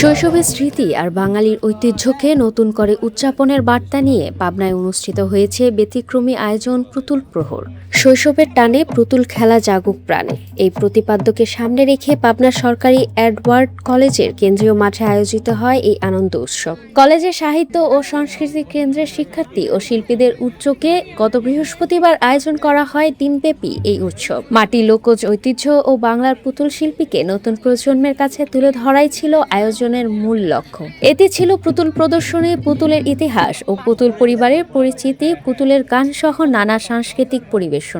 শৈশবের স্মৃতি আর বাঙালির ঐতিহ্যকে নতুন করে উদযাপনের বার্তা নিয়ে পাবনায় অনুষ্ঠিত হয়েছে ব্যতিক্রমী আয়োজন পুতুল প্রহর। শৈশবের টানে পুতুল খেলা জাগুক প্রাণে, এই প্রতিপাদ্যকে সামনে রেখে পাবনা সরকারি এডওয়ার্ড কলেজের কেন্দ্রীয় মাঠে আয়োজিত হয় এই আনন্দ উৎসব। কলেজের সাহিত্য ও সংস্কৃতি কেন্দ্রের শিক্ষার্থী ও শিল্পীদের উদ্যোগে গত বৃহস্পতিবার আয়োজন করা হয় দিনব্যাপী এই উৎসব। মাটি, লোকজ ঐতিহ্য ও বাংলার পুতুল শিল্পীকে নতুন প্রজন্মের কাছে তুলে ধরাই ছিল আয়োজনের মূল লক্ষ্য। এতে ছিল পুতুল প্রদর্শনী, পুতুলের ইতিহাস ও পুতুল পরিবারের পরিচিতি, পুতুলের গান সহ নানা সাংস্কৃতিক পরিবেশনা।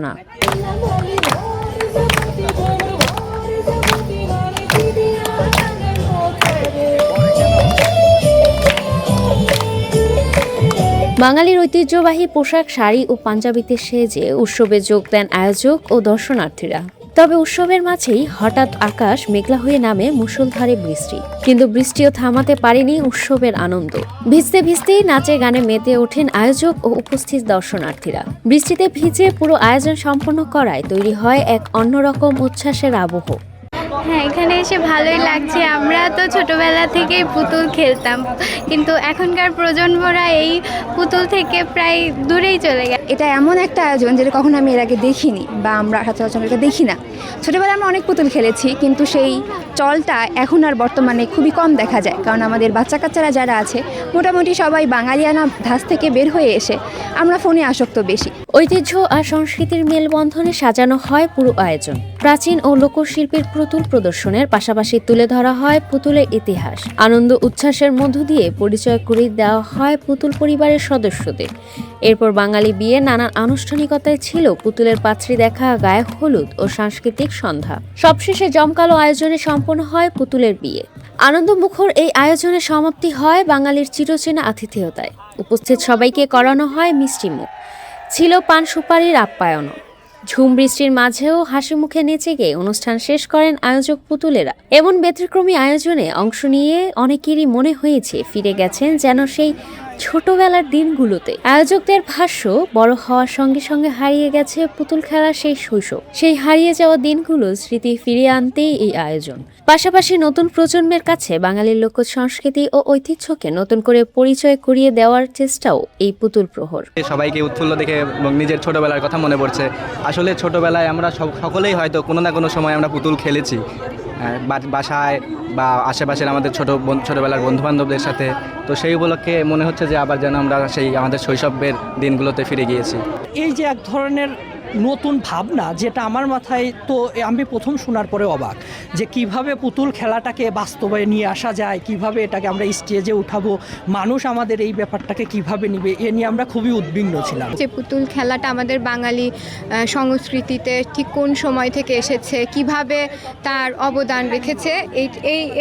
বাঙালির ঐতিহ্যবাহী পোশাক, শাড়ি ও পাঞ্জাবিতে সেজে উৎসবে যোগ দেন আয়োজক ও দর্শনার্থীরা। তবে উৎসবের মাঝেই হঠাৎ আকাশ মেঘলা হয়ে নামে মুষলধারে বৃষ্টি, কিন্তু বৃষ্টিও থামাতে পারেনি উৎসবের আনন্দ। ভিজতে ভিজতেই নাচে গানে মেতে ওঠেন আয়োজক ও উপস্থিত দর্শনার্থীরা। বৃষ্টিতে ভিজে পুরো আয়োজন সম্পন্ন করায় তৈরি হয় এক অন্যরকম উচ্ছ্বাসের আবহ। হ্যাঁ, এখানে এসে ভালোই লাগছে। আমরা তো ছোটবেলা থেকেই পুতুল খেলতাম, কিন্তু এখনকার প্রজন্মরা এই পুতুল থেকে প্রায় দূরেই চলে গেছে। এটা এমন একটা আয়োজন যেটা কখনো আমি এর আগে দেখিনি বা আমরা সচরাচর এটা দেখি না। ছোটোবেলায় আমরা অনেক পুতুল খেলেছি, কিন্তু সেই চলটা এখন আর বর্তমানে খুবই কম দেখা যায়, কারণ আমাদের বাচ্চা কাচ্চারা যারা আছে মোটামুটি সবাই বাঙালিয়ানা ধাঁচ থেকে বের হয়ে এসে আমরা ফোনে আসক্ত বেশি। ঐতিহ্য আর সংস্কৃতির মেলবন্ধনে সাজানো হয় পুরো আয়োজন। প্রাচীন ও লোকশিল্পের পুতুল প্রদর্শনের পাশাপাশি তুলে ধরা হয় পুতুলের ইতিহাস। আনন্দ উচ্ছ্বাসের মধ্য দিয়ে পরিচয় করিয়ে দেওয়া হয় পুতুল পরিবারের সদস্যদের। এরপর বাঙালি বিয়ে নানান আনুষ্ঠানিকতায় ছিল পুতুলের পাত্রী দেখা, গায়ে হলুদ ও সাংস্কৃতিক সন্ধ্যা। সবশেষে জমকালো আয়োজনে সম্পন্ন হয় পুতুলের বিয়ে। আনন্দমুখর এই আয়োজনের সমাপ্তি হয় বাঙালির চিরচেনা আতিথেয়তায়। উপস্থিত সবাইকে করানো হয় মিষ্টিমুখ, ছিল পান সুপারির আপ্যায়নও। ঝুম বৃষ্টির মাঝেও হাসি মুখে নেচে গিয়ে অনুষ্ঠান শেষ করেন আয়োজক পুতুলেরা। এমন ব্যতিক্রমী আয়োজনে অংশ নিয়ে অনেকেরই মনে হয়েছে ফিরে গেছেন যেন সেই ছোটবেলার দিনগুলোতে। আয়োজকদের ভাষ্য, বড় হওয়ার সঙ্গে সঙ্গে হারিয়ে গেছে পুতুল খেলার সেই শৈশব। সেই হারিয়ে যাওয়া দিনগুলো স্মৃতি ফিরিয়ে আনতেই এই আয়োজন। পাশাপাশি নতুন প্রজন্মের কাছে বাঙালির লোক সংস্কৃতি ও ঐতিহ্যকে নতুন করে পরিচয় করিয়ে দেওয়ার চেষ্টাও এই পুতুল প্রহর। সবাইকে উৎফুল্ল দেখে নিজের ছোটবেলার কথা মনে পড়ছে। আসলে ছোটবেলায় আমরা সকলেই হয়তো কোনো না কোনো সময় আমরা পুতুল খেলেছি, বাসায় বা আশেপাশের আমাদের ছোটবেলার বন্ধুবান্ধবদের সাথে। তো সেই উপলক্ষে মনে হচ্ছে যে আবার যেন আমরা সেই আমাদের শৈশবের দিনগুলোতে ফিরে গিয়েছি। এই যে এক ধরনের নতুন ভাবনা, যেটা আমার মাথায় তো আমি প্রথম শোনার পরে অবাক, যে কিভাবে পুতুল খেলাটাকে বাস্তবে নিয়ে আসা যায়, কিভাবে এটাকে আমরা স্টেজে উঠাবো, মানুষ আমাদের এই ব্যাপারটাকে কিভাবে নিবে, এ নিয়ে আমরা খুবই উদ্বিগ্ন ছিলাম। যে পুতুল খেলাটা আমাদের বাঙালি সংস্কৃতিতে ঠিক কোন সময় থেকে এসেছে, কিভাবে তার অবদান রেখেছে,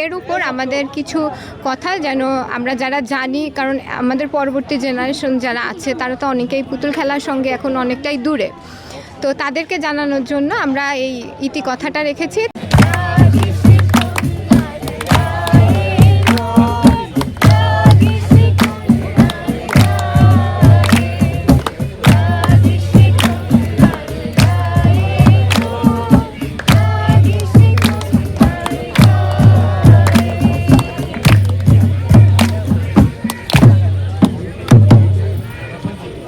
এর উপর আমাদের কিছু কথা যেন আমরা যারা জানি, কারণ আমাদের পরবর্তী জেনারেশন যারা আছে তারা তো অনেকেই পুতুল খেলার সঙ্গে এখন অনেকটাই দূরে, তো তাদেরকে জানানোর জন্য আমরা এই ইতি কথাটা রেখেছি।